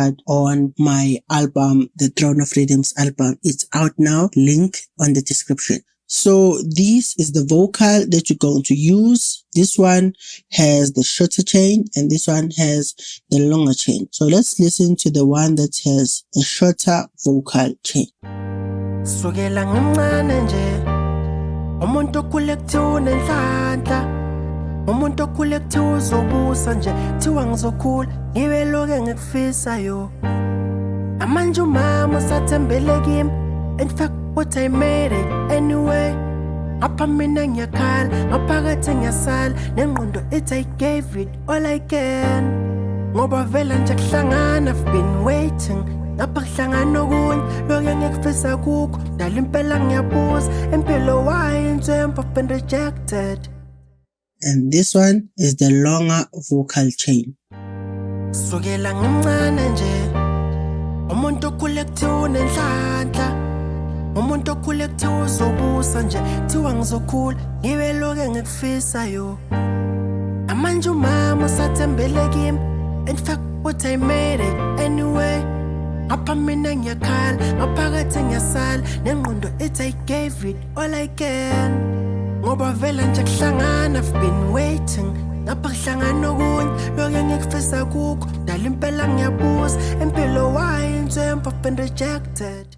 featured on my album, the Throne of Rhythms album. It's out now, link on the description. So this is the vocal that you're going to use. This one has the shorter chain and this one has the longer chain. So let's listen to the one that has a shorter vocal chain. Umuntu okhule kuthiwa uzobusa nje kuthiwa ngizokhula ngibe loke ngikufisa yo amanje umama usathembele kimi in fact what I made it anyway apha mina ngiyakhala ngaphakathi ngiyasala nengqondo ithi I gave it all I can ngoba vela nje kuhlangana I've been waiting lapha kuhlangana okunye loke ngikufisa kukho dala impela ngiyabuza impilo why I've been rejected. And this one is the longer vocal chain. Sukela ngimncane nje umuntu okhule kuthiwa unenhlanhla umuntu okhule kuthiwa uzobusa nje kuthiwa ngizokhula ngibe loke ngikufisa yo amanje umama usathembele kimi in fact what I made it anyway apha mina ngiyakhala ngaphakathi ngiyasala nengqondo ithi I gave it all I can ngoba vela nje kuhlangana I've been waiting lapha kuhlangana okunye loke ngikufisa kukho dala impela ngiyabuza impilo why I've been rejected.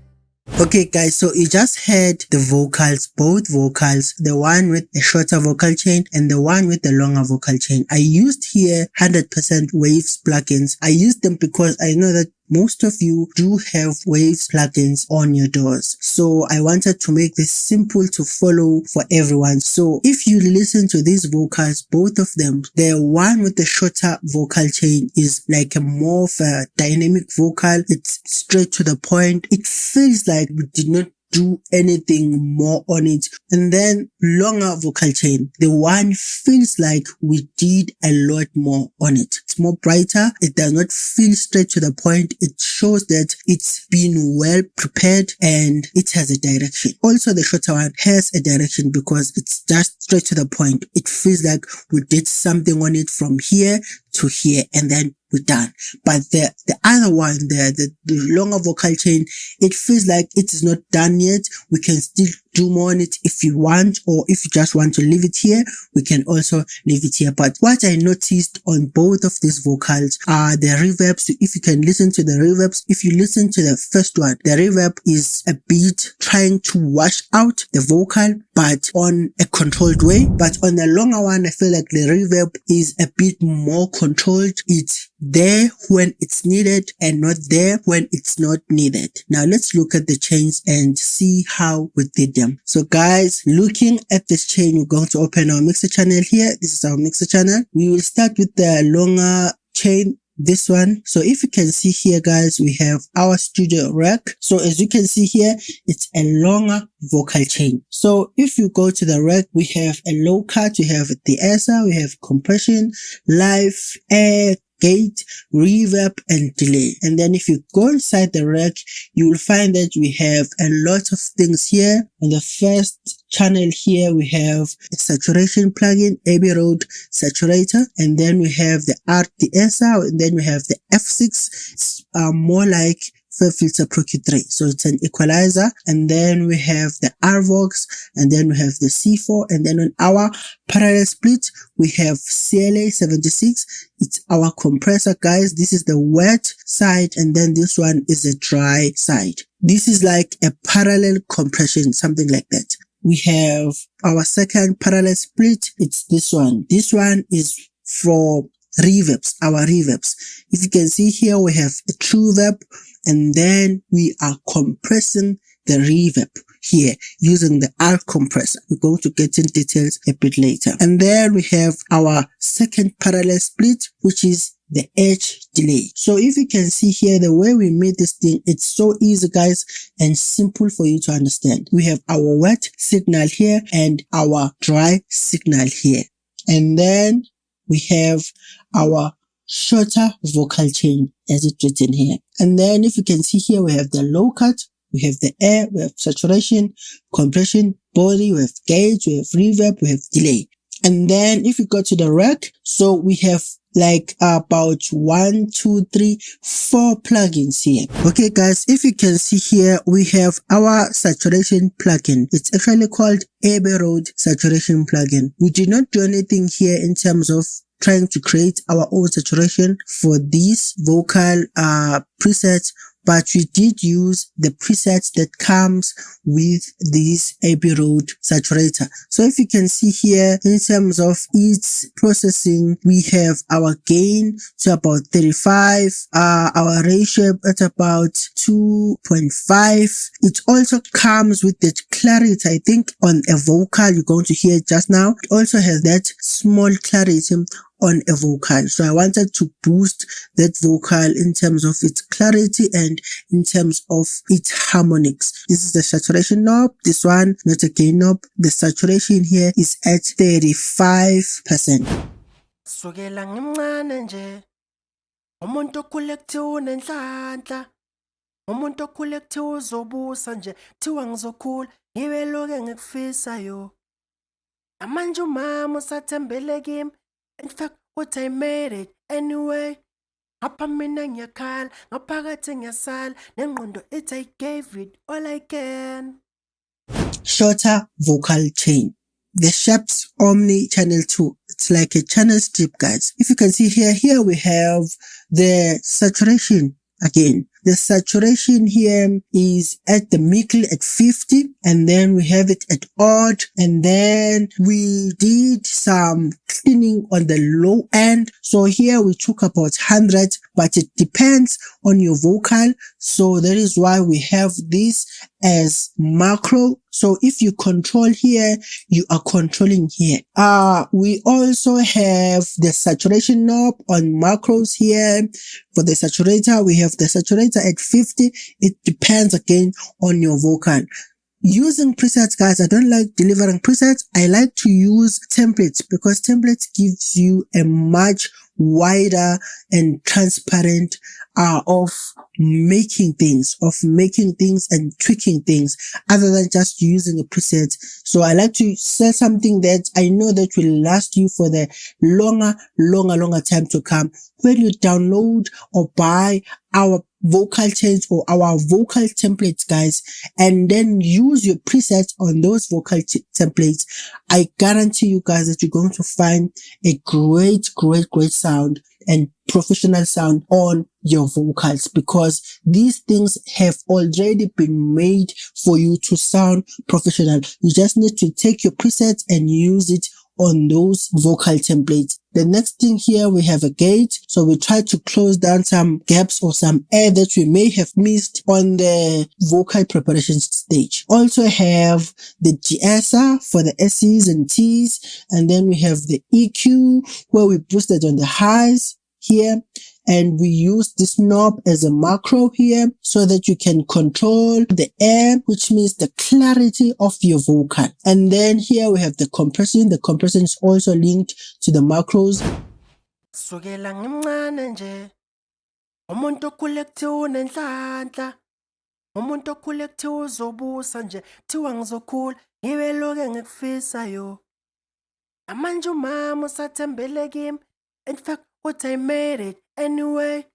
Okay guys, so you just heard the vocals, both vocals, the one with a shorter vocal chain and the one with the longer vocal chain. I used here 100% Waves plugins. I used them because I know that most of you do have Waves plugins on your doors. So I wanted to make this simple to follow for everyone. So if you listen to these vocals, both of them, the one with the shorter vocal chain is like a more of a dynamic vocal. It's straight to the point. It feels like we did not do anything more on it. And then longer vocal chain, the one feels like we did a lot more on it. It's more brighter. It does not feel straight to the point. It shows that it's been well prepared and it has a direction. Also, the shorter one has a direction because it's just straight to the point. It feels like we did something on it from here to here and then we're done. But the other one, the longer vocal chain, it feels like it is not done yet. We can still do more on it if you want, or if you just want to leave it here, we can also leave it here. But what I noticed on both of these vocals are the reverbs. So if you can listen to the reverbs, if you listen to the first one, the reverb is a bit trying to wash out the vocal, but on a controlled way. But on the longer one, I feel like the reverb is a bit more controlled. It's there when it's needed and not there when it's not needed. Now let's look at the chains and see how we did them. So guys, looking at this chain, we're going to open our mixer channel here. This is our mixer channel. We will start with the longer chain, this one. So if you can see here guys, we have our studio rack. So as you can see here, it's a longer vocal chain. So if you go to the rack, we have a low cut, we have De-Esser, we have compression, live, air, gate, reverb, and delay. And then if you go inside the rack, you will find that we have a lot of things here. On the first channel here, we have a saturation plugin, Abbey Road saturator, and then we have the De-Esser, and then we have the F6. It's more like filter Pro Q3, so it's an equalizer. And then we have the R-Vox, and then we have the C4, and then on our parallel split we have CLA 76. It's our compressor guys. This is the wet side, and then this one is the dry side. This is like a parallel compression, something like that. We have our second parallel split. It's this one. This one is for reverbs, our reverbs. If you can see here, we have a true verb, and then we are compressing the reverb here using the R compressor. We're going to get in details a bit later. And then we have our second parallel split, which is the edge delay. So if you can see here, the way we made this thing, it's so easy guys and simple for you to understand. We have our wet signal here and our dry signal here. And then we have our shorter vocal chain as it's written here. And then if you can see here, we have the low cut, we have the air, we have saturation, compression, body, we have gauge, we have reverb, we have delay. And then if you go to the rack, so we have like about 1, 2, 3, 4 plugins here. Okay guys, if you can see here, we have our saturation plugin. It's actually called Abbey Road saturation plugin. We did not do anything here in terms of trying to create our own saturation for these vocal presets, but we did use the presets that comes with this Abbey Road saturator. So if you can see here, in terms of its processing, we have our gain to about 35, our ratio at about 2.5. It also comes with that clarity. I think on a vocal you're going to hear it just now. It also has that small clarity on a vocal. So I wanted to boost that vocal in terms of its clarity and in terms of its harmonics. This is the saturation knob. This one, not a gain knob. The saturation here is at 35%. Sukela ngimncane nje. Umuntu okhule kuthiwa unenhlanhla. Umuntu okhule kuthiwa uzobusa nje. Kuthiwa ngizokhula, ngibe loke ngikufisa yo. Amanje umama usathembele kimi. In fact, what I made it anyway. Ngapha mina ngiyakhala, ngaphakathi ngiyasala, nengqondo ithi I gave it all I can. Shorter vocal chain. The Scheps Omni channel 2. It's like a channel strip, guys. If you can see here we have the saturation again. The saturation here is at the middle at 50, and then we have it at odd, and then we did some cleaning on the low end. So here we took about 100, but it depends on your vocal. So that is why we have this as macro. So if you control here, you are controlling here. We also have the saturation knob on macros here. For the saturator, we have the saturator at 50. It depends again on your vocal. Using presets, guys, I don't like delivering presets. I like to use templates because templates gives you a much wider and transparent of making things and tweaking things other than just using a preset. So I like to sell something that I know that will last you for the longer time to come. When you download or buy our vocal chains or our vocal templates, guys, and then use your presets on those vocal templates, I guarantee you guys that you're going to find a great sound and professional sound on your vocals, because these things have already been made for you to sound professional. You just need to take your presets and use it on those vocal templates. The next thing here, we have a gate. So we try to close down some gaps or some air that we may have missed on the vocal preparation stage. Also have the De-Esser for the S's and T's. And then we have the EQ where we boosted on the highs here. And we use this knob as a macro here so that you can control the air, which means the clarity of your vocal. And then here we have the compression. The compression is also linked to the macros. Sukela ngimncane nje. Umuntu okhule kuthiwa unenhlanhla. Umuntu okhule kuthiwa uzobusa nje. Kuthiwa ngizokhula, ngibe loke ngikufisa yo. Amanje umama usathembele kimi. In fact, what I made it anyway.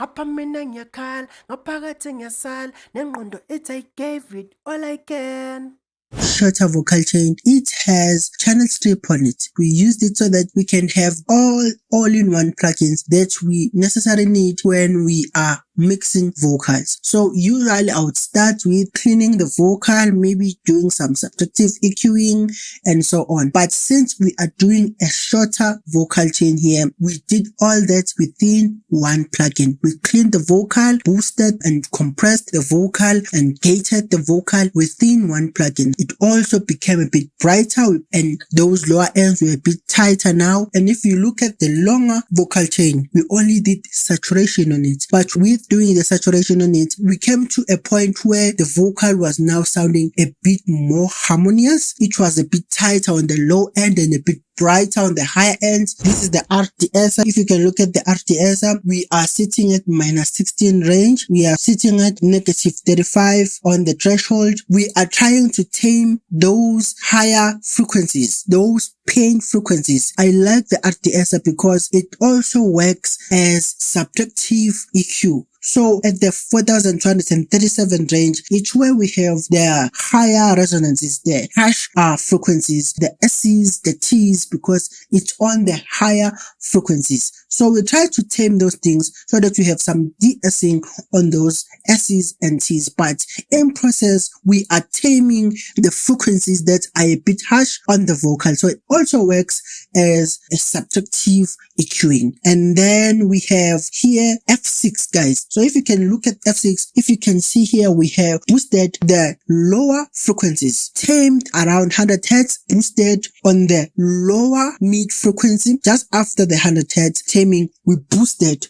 Ngapha mina ngiyakhala, ngaphakathi ngiyasala, nengqondo ithi I gave it all I can. Shorter vocal chain. It has channel strip on it. We used it so that we can have all-in-one plugins that we necessarily need when we are mixing vocals. So usually I would start with cleaning the vocal, maybe doing some subtractive EQing and so on. But since we are doing a shorter vocal chain here, we did all that within one plugin. We cleaned the vocal, boosted and compressed the vocal, and gated the vocal within one plugin. It also became a bit brighter and those lower ends were a bit tighter now. And if you look at the longer vocal chain, we only did saturation on it. But with doing the saturation on it, we came to a point where the vocal was now sounding a bit more harmonious. It was a bit tighter on the low end and a bit brighter on the higher end. This is the De-Esser. If you can look at the De-Esser, we are sitting at -16 range. We are sitting at -35 on the threshold. We are trying to tame those higher frequencies, those pain frequencies. I like the De-Esser because it also works as subtractive EQ. So at the 4237 range, it's where we have the higher resonances, the harsh frequencies, the S's, the T's, because it's on the higher frequencies. So we try to tame those things so that we have some de-essing on those S's and T's. But in process, we are taming the frequencies that are a bit harsh on the vocal. So it also works as a subtractive EQing. And then we have here F6, guys. So if you can look at F6, if you can see here, we have boosted the lower frequencies, tamed around 100 Hz, boosted on the lower mid frequency. Just after the 100 Hz taming, we boosted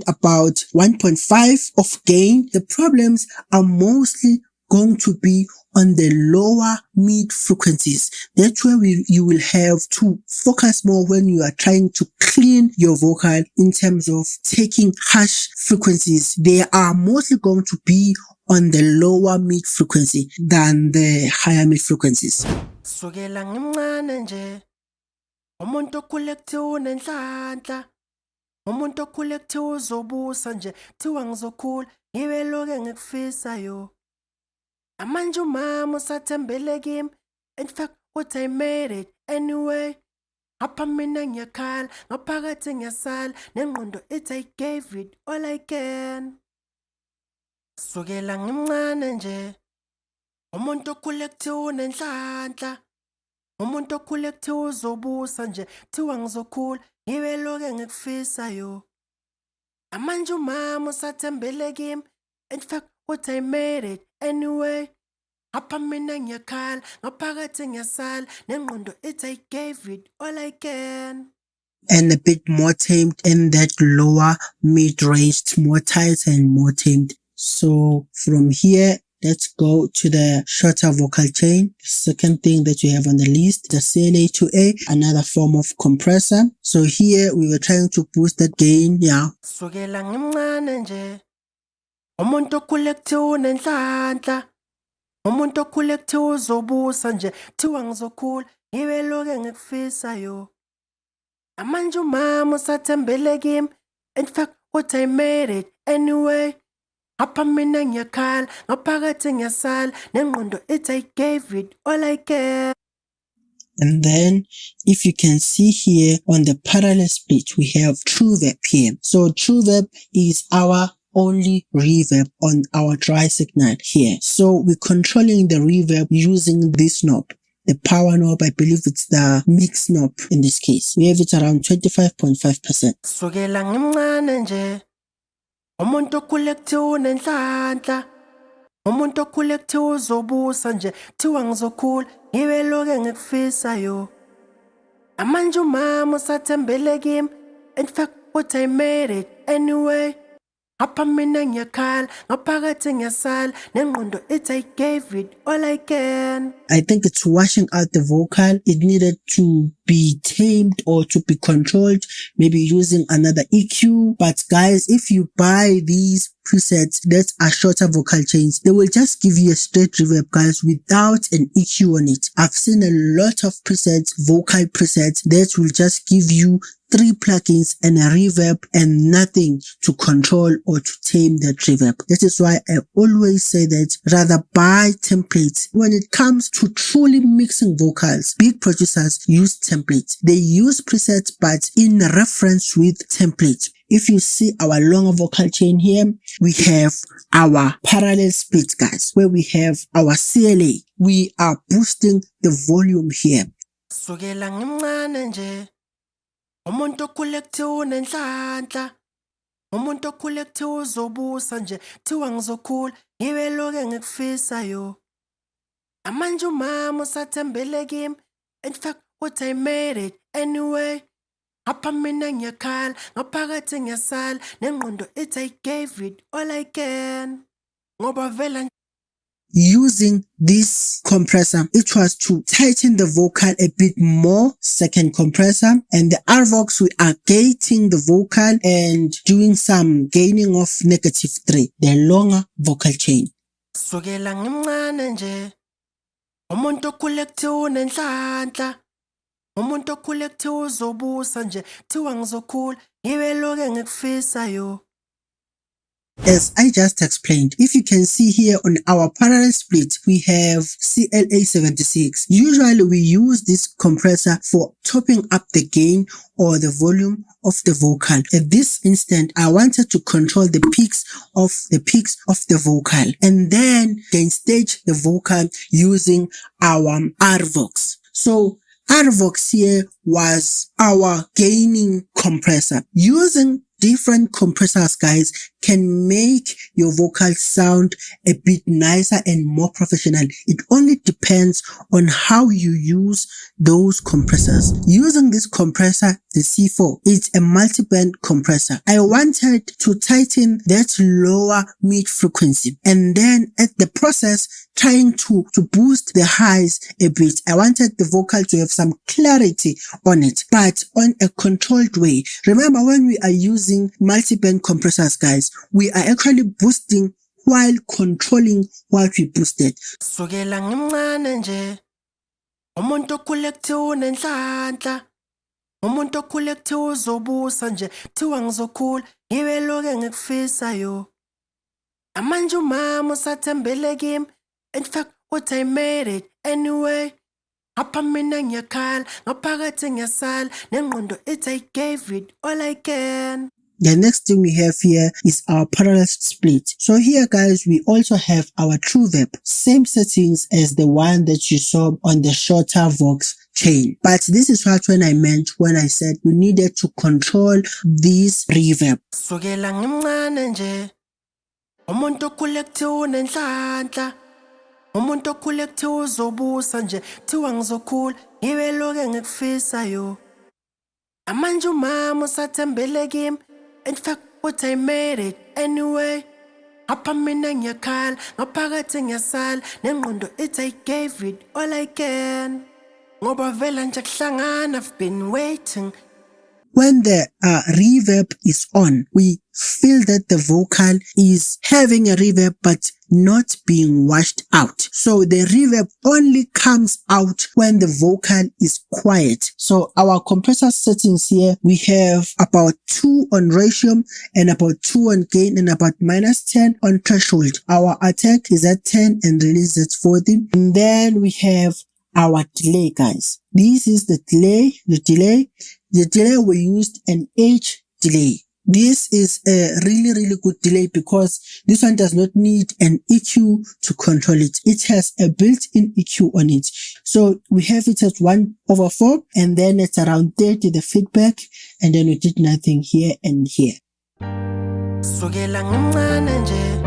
about 1.5 of gain. The problems are mostly going to be on the lower mid frequencies. That's where you will have to focus more when you are trying to clean your vocal in terms of taking harsh frequencies. They are mostly going to be on the lower mid frequency than the higher mid frequencies. Sukela ngimncane nje umuntu okhule kuthiwa unenhlanhla umuntu okhule kuthiwa uzobusa nje thiwa ngizokhula ngibe loke ngikufisayo amanje umama usathembele kimi in fact uthi I made it anyway apha mina ngiyakhala ngaphakathi ngiyasala nengqondo ithi I gave it all I can sukela ngimncane nje umuntu okhule kuthiwa unenhlanhla umuntu okhule kuthiwa uzobusa nje thiwa ngizokhula ngibe loke ngikufisayo amanje umama usathembele kimi in fact uthi I made it anyway apha mina ngiyakhala ngaphakathi ngiyasala nengqondo ithi I gave it all I can. And a bit more tamed in that lower mid-range, more tight and more tamed. So from here, let's go to the shorter vocal chain. The second thing that you have on the list, the CLA2A, another form of compressor. So here we were trying to boost that gain, yeah. Sukela ngimncane nje umuntu okhule kuthiwa unenhlanhla umuntu okhule kuthiwa uzobusa nje thiwa ngizokhula ngibe loke ngikufisayo amanje umama usathembele kimi in fact uthi I made it anyway apha mina ngiyakhala ngaphakathi ngiyasala nengqondo ithi I gave it all I can. And then if you can see here on the parallel split, we have Reverb here. So Reverb is our only reverb on our dry signal here. So we're controlling the reverb using this knob. The power knob, I believe it's the mix knob in this case. We have it around 25.5%. Sukela ngimncane nje umuntu okhule kuthiwa unenhlanhla umuntu okhule kuthiwa uzobusa nje thiwa ngizokhula ngibe loke ngikufisayo amanje umama usathembele kimi in fact uthi I made it anyway apha mina ngiyakhala ngaphakathi ngiyasala nengqondo ithi I gave it all I can. I think it's washing out the vocal. It needed to be tamed or to be controlled, maybe using another EQ. But guys, if you buy these presets that are shorter vocal chains, they will just give you a straight reverb, guys, without an EQ on it. I've seen a lot of presets, vocal presets, that will just give you 3 plugins and a reverb and nothing to control or to tame that reverb. That is why I always say that rather buy templates. When it comes to truly mixing vocals, big producers use templates. They use presets, but in reference with templates. If you see our longer vocal chain here, we have our parallel split, guys, where we have our CLA. We are boosting the volume here. Sukela ngimncane nje umuntu okhule kuthiwa unenhlanhla umuntu okhule kuthiwa uzobusa nje thiwa ngizokhula ngibe loke ngikufisayo amanje umama usathembele kimi in fact uthi I made it anyway apha mina ngiyakhala ngaphakathi ngiyasala nengqondo ithi I gave it all I can ngoba vela using this compressor, it was to tighten the vocal a bit more, second compressor, and the R-Vox, we are gating the vocal and doing some gaining of -3, the longer vocal chain. Sukela ngimncane nje, umuntu okhule kuthiwa unenhlanhla, umuntu okhule kuthiwa uzobusa nje, thiwa ngizokhula, ngibe loke ngikufisayo. As I just explained, if you can see here on our parallel split, we have CLA76. Usually we use this compressor for topping up the gain or the volume of the vocal. At this instant, I wanted to control the peaks of the vocal and then gain stage the vocal using our R-Vox. So R-Vox here was our gaining compressor. Using different compressors, guys, can make your vocal sound a bit nicer and more professional. It only depends on how you use those compressors. Using this compressor, the C4, it's a multiband compressor. I wanted to tighten that lower mid frequency and then at the process trying to boost the highs a bit. I wanted the vocal to have some clarity on it, but on a controlled way. Remember, when we are using multiband compressors, guys, we are actually boosting while controlling what we boosted. Sukela ngimncane nje, umuntu okhule kuthiwa unenhlanhla, umuntu okhule kuthiwa uzobusa nje, thiwa ngizokhula, ngibe loke ngikufisayo. Amanje umama usathembele kimi, in fact, what I made it anyway. Ngapha mina ngiyakhala, ngaphakathi ngiyasala, nengqondo ithi I gave it all I can. The next thing we have here is our parallel split. So here, guys, we also have our Reverb. Same settings as the one that you saw on the shorter Vox chain. But this is what when I meant when I said we needed to control this reverb. Sukela ngimncane nje, umuntu okhule kuthiwa unenhlanhla, umuntu okhule kuthiwa uzobusa nje, thiwa ngizokhula, ngibe loke ngikufisayo. Amanje umama usathembele kimi, in fact, what I made it anyway. Ngapha mina ngiyakhala, ngaphakathi ngiyasala, nengqondo ithi I gave it all I can. Ngoba vela nje kuhlangana, I've been waiting. When the reverb is on, we feel that the vocal is having a reverb but not being washed out. So the reverb only comes out when the vocal is quiet. So our compressor settings here, we have about 2 on ratio and about 2 on gain and about -10 on threshold. Our attack is at 10 and release at 40. And then we have our delay, guys. This is the delay. The delay we used an H delay. This is a really good delay because this one does not need an EQ to control it. It has a built-in EQ on it. So we have it at 1/4 and then it's around 30 the feedback and then we did nothing here and here. Sukela ngimncane nje,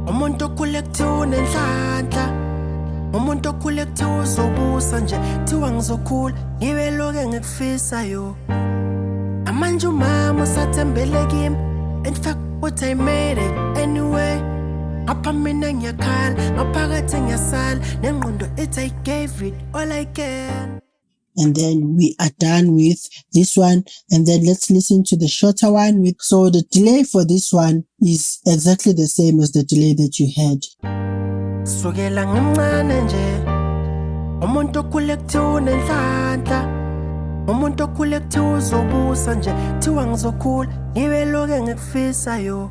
umuntu okhule kuthiwa unenhlanhla, umuntu okhule kuthiwa uzobusa nje, thiwa ngizokhula, ngibe loke ngikufisayo. Amanje umama usathembele kimi, in fact, what I made it anyway. Ngapha mina ngiyakhala, ngaphakathi ngiyasala, nengqondo ithi I gave it all I can. And then we are done with this one. And then let's listen to the shorter one. So the delay for this one is exactly the same as the delay that you had. Sukela ngimncane nje, umuntu okhule kuthiwa unenhlanhla, umuntu okhule kuthiwa uzobusa nje, thiwa ngizokhula, ngibe loke ngikufisayo.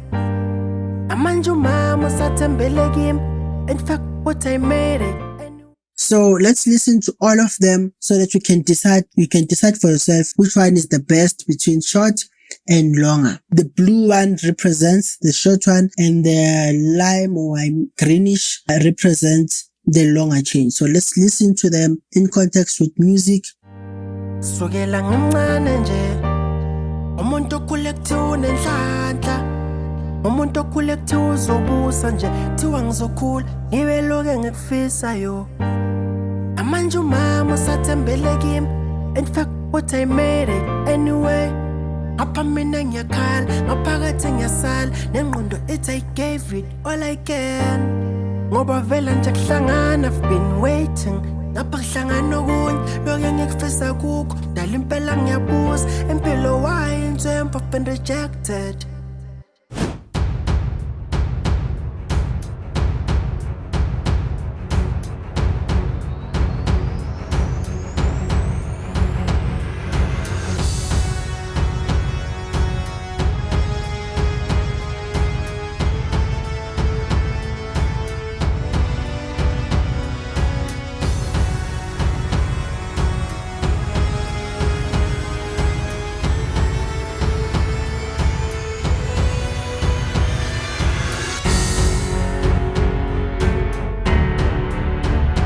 Amanje umama usathembele kimi, in fact, what I made it. So let's listen to all of them so that you can decide for yourself which one is the best between short and longer. The blue one represents the short one and the lime or greenish represents the longer chain. So let's listen to them in context with music. Sukela ngimncane nje, umuntu okhule kuthiwa unenhlanhla, umuntu okhule kuthiwa uzobusa nje, thiwa ngizokhula, ngibe loke ngikufisayo. Amanje umama usathembele kimi, in fact, what I made it anyway. Ngapha mina ngiyakhala, ngaphakathi ngiyasala, nengqondo ithi I gave it all I can. ngoba vela nje kuhlangana, I've been waiting. Ngapha kuhlangana okunye lokho engikufisa kukho, dala impela ngiyabuza impilo why into I've been rejected.